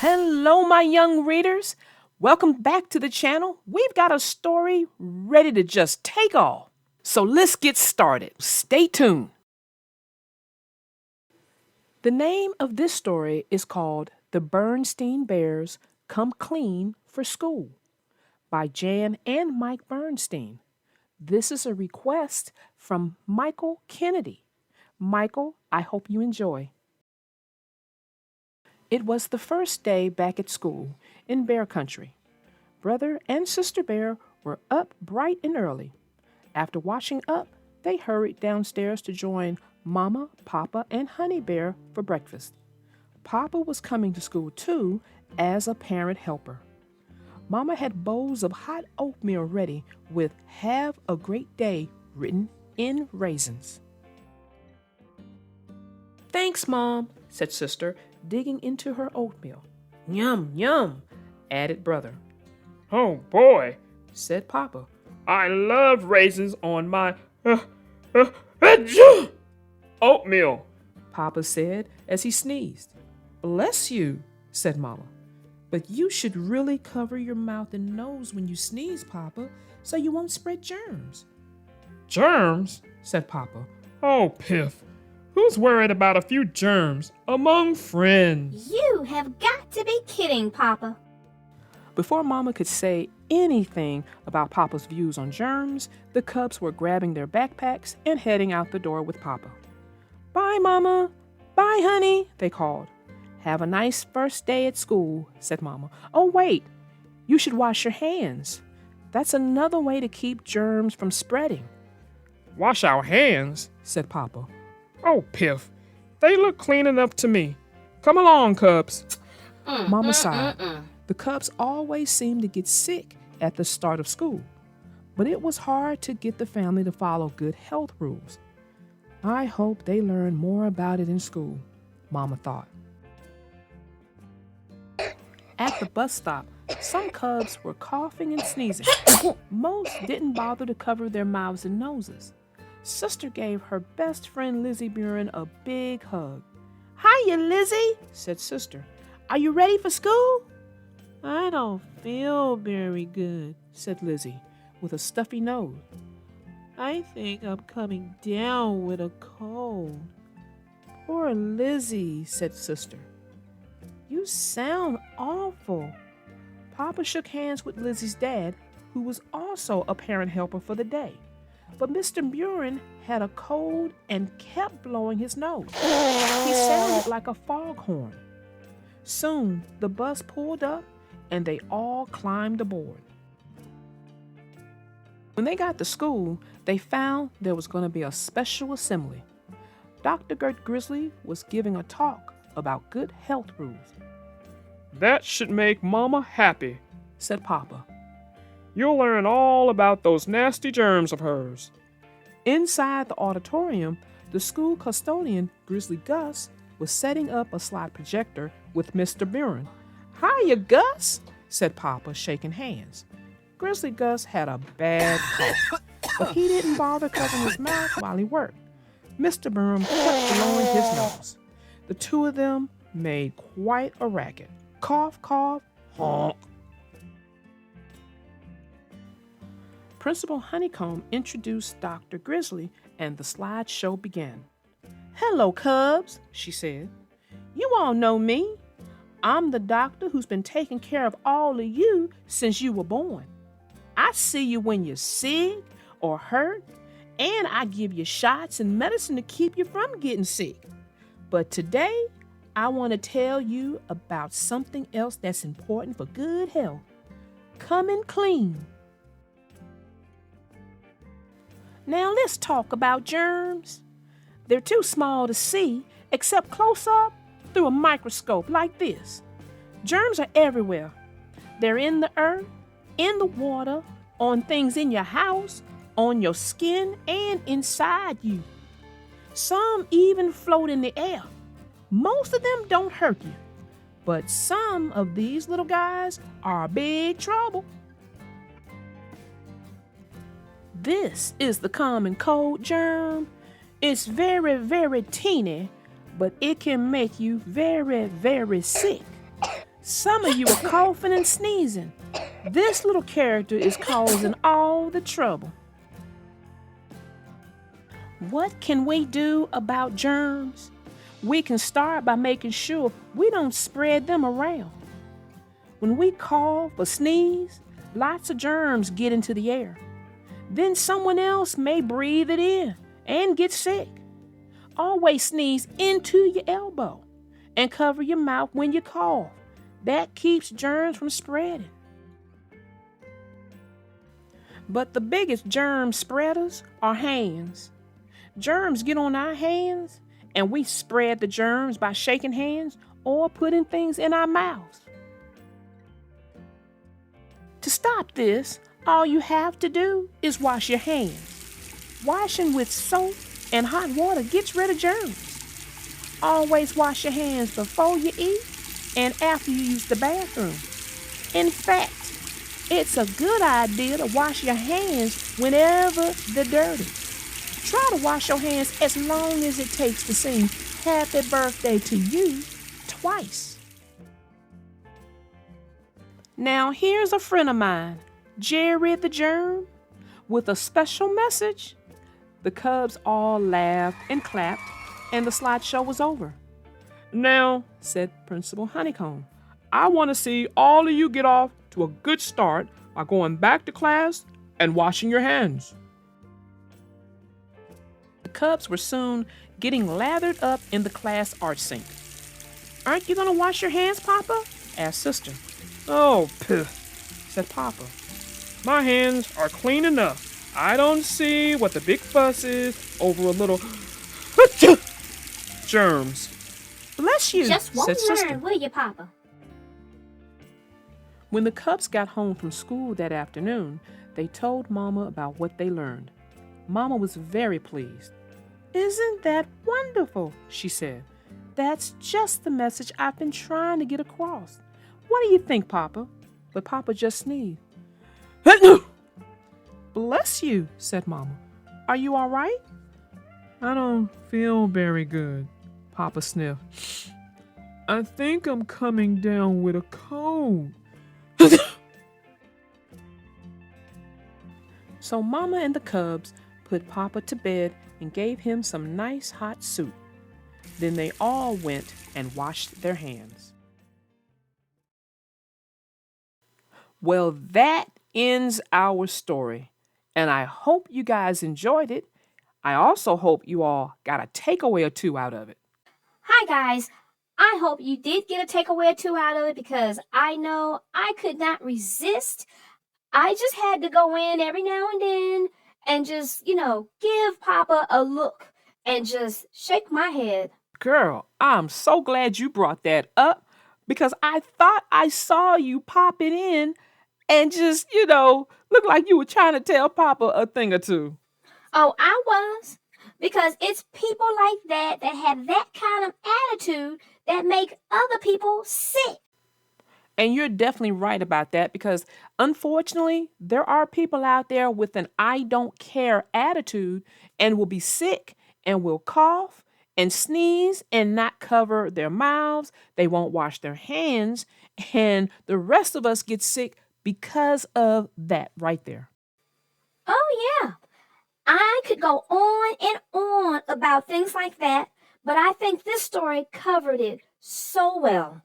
Hello, my young readers. Welcome back to the channel. We've got a story ready to just take off. So let's get started. Stay tuned. The name of this story is called The Berenstain Bears Come Clean for School by Jan and Mike Berenstain. This is a request from Michael Kennedy. Michael, I hope you enjoy. It was the first day back at school in Bear Country. Brother and Sister Bear were up bright and early. After washing up, they hurried downstairs to join Mama, Papa, and Honey Bear for breakfast. Papa was coming to school too as a parent helper. Mama had bowls of hot oatmeal ready with "Have a Great Day" written in raisins. "Thanks, Mom," said Sister, digging into her oatmeal. "Yum, yum," added Brother. "Oh boy," said Papa. "I love raisins on my oatmeal," Papa said as he sneezed. "Bless you," said Mama. "But you should really cover your mouth and nose when you sneeze, Papa, so you won't spread germs." "Germs?" said Papa. "Oh, Piff. Who's worried about a few germs among friends?" You have got to be kidding, Papa. Before Mama could say anything about Papa's views on germs, the Cubs were grabbing their backpacks and heading out the door with Papa. "Bye, Mama. Bye, honey," they called. "Have a nice first day at school," said Mama. "Oh, wait. You should wash your hands. That's another way to keep germs from spreading." "Wash our hands?" said Papa. "Oh, Piff. They look clean enough to me. Come along, Cubs." Mama sighed. The Cubs always seemed to get sick at the start of school, but it was hard to get the family to follow good health rules. I hope they learn more about it in school, Mama thought. At the bus stop, some Cubs were coughing and sneezing. Most didn't bother to cover their mouths and noses. Sister gave her best friend Lizzie Buren a big hug. "Hiya, Lizzie," said Sister. "Are you ready for school?" "I don't feel very good," said Lizzie, with a stuffy nose. "I think I'm coming down with a cold." "Poor Lizzie," said Sister. "You sound awful." Papa shook hands with Lizzie's dad, who was also a parent helper for the day. But Mr. Buren had a cold and kept blowing his nose. He sounded like a foghorn. Soon the bus pulled up and they all climbed aboard. When they got to school, they found there was going to be a special assembly. Dr. Gert Grizzly was giving a talk about good health rules. "That should make Mama happy," said Papa. "You'll learn all about those nasty germs of hers." Inside the auditorium, the school custodian, Grizzly Gus, was setting up a slide projector with Mr. Buren. "Hiya, Gus," said Papa, shaking hands. Grizzly Gus had a bad cough, but he didn't bother covering his mouth while he worked. Mr. Buren kept blowing his nose. The two of them made quite a racket. Cough, cough, honk. Principal Honeycomb introduced Dr. Grizzly, and the slideshow began. "Hello, Cubs," she said. "You all know me. I'm the doctor who's been taking care of all of you since you were born. I see you when you're sick or hurt, and I give you shots and medicine to keep you from getting sick. But today, I want to tell you about something else that's important for good health. Coming clean. Now let's talk about germs. They're too small to see, except close up through a microscope like this. Germs are everywhere. They're in the earth, in the water, on things in your house, on your skin, and inside you. Some even float in the air. Most of them don't hurt you, but some of these little guys are big trouble. This is the common cold germ. It's very, very teeny, but it can make you very, very sick. Some of you are coughing and sneezing. This little character is causing all the trouble. What can we do about germs? We can start by making sure we don't spread them around. When we cough or sneeze, lots of germs get into the air. Then someone else may breathe it in and get sick. Always sneeze into your elbow and cover your mouth when you cough. That keeps germs from spreading. But the biggest germ spreaders are hands. Germs get on our hands and we spread the germs by shaking hands or putting things in our mouths. To stop this, all you have to do is wash your hands. Washing with soap and hot water gets rid of germs. Always wash your hands before you eat and after you use the bathroom. In fact, it's a good idea to wash your hands whenever they're dirty. Try to wash your hands as long as it takes to sing happy birthday to you twice. Now here's a friend of mine, Jerry the Germ, with a special message. The Cubs all laughed and clapped, and the slideshow was over. Now, Said Principal Honeycomb, I want to see all of you get off to a good start by going back to class and washing your hands. the Cubs were soon getting lathered up in the class art sink. Aren't you going to wash your hands, Papa? Asked Sister. Oh, pff, Said Papa. my hands are clean enough. I don't see what the big fuss is over a little germs. Bless you, Just won't said Sister. learn, will you, Papa? When the Cubs got home from school that afternoon, they told Mama about what they learned. Mama was very pleased. Isn't that wonderful? She said. That's just the message I've been trying to get across. What do you think, Papa? But Papa just sneezed. Bless you, said Mama. Are you all right? I don't feel very good, Papa sniffed. I think I'm coming down with a cold. So Mama and the Cubs put Papa to bed and gave him some nice hot soup. Then they all went and washed their hands. Well, that ends our story, and I hope you guys enjoyed it. I also hope you all got a takeaway or two out of it. Hi, guys. I hope you did get a takeaway or two out of it because I know I could not resist. I just had to go in every now and then and just, give Papa a look and just shake my head. Girl, I'm so glad you brought that up because I thought I saw you popping in and just, look like you were trying to tell Papa a thing or two. Oh, I was. Because it's people like that that have that kind of attitude that make other people sick. And you're definitely right about that because unfortunately, there are people out there with an I don't care attitude and will be sick and will cough and sneeze and not cover their mouths. They won't wash their hands. And the rest of us get sick because of that right there. Oh, yeah. I could go on and on about things like that, but I think this story covered it so well.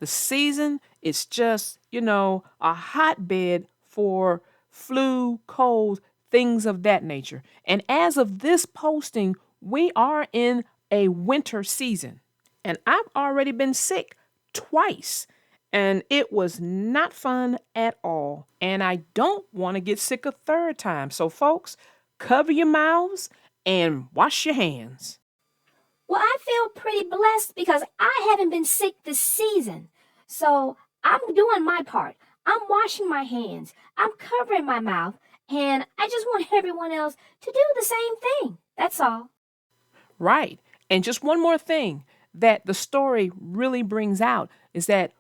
The season is just, a hotbed for flu, colds, things of that nature. And as of this posting, we are in a winter season. And I've already been sick twice. And it was not fun at all. And I don't want to get sick a third time. So, folks, cover your mouths and wash your hands. Well, I feel pretty blessed because I haven't been sick this season. So I'm doing my part. I'm washing my hands. I'm covering my mouth. And I just want everyone else to do the same thing. That's all. Right. And just one more thing that the story really brings out is that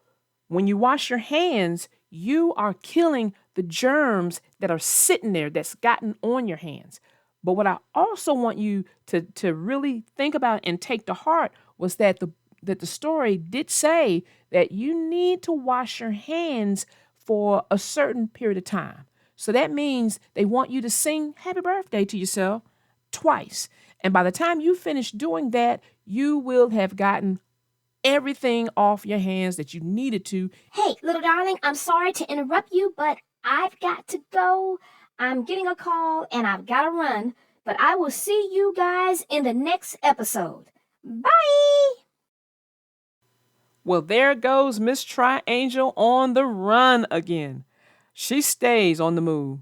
when you wash your hands, you are killing the germs that are sitting there that's gotten on your hands. But what I also want you to really think about and take to heart was that that the story did say that you need to wash your hands for a certain period of time. So that means they want you to sing happy birthday to yourself twice. And by the time you finish doing that, you will have gotten everything off your hands that you needed to. Hey, little darling, I'm sorry to interrupt you, but I've got to go. I'm getting a call and I've got to run. But I will see you guys in the next episode. Bye! Well, there goes Miss Triangel on the run again. She stays on the move.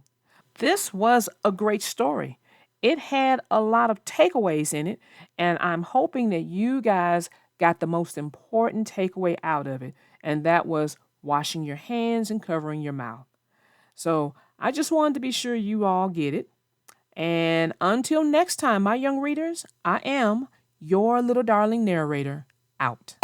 This was a great story. It had a lot of takeaways in it, and I'm hoping that you guys got the most important takeaway out of it, and that was washing your hands and covering your mouth. So I just wanted to be sure you all get it. And until next time, my young readers, I am your little darling narrator out.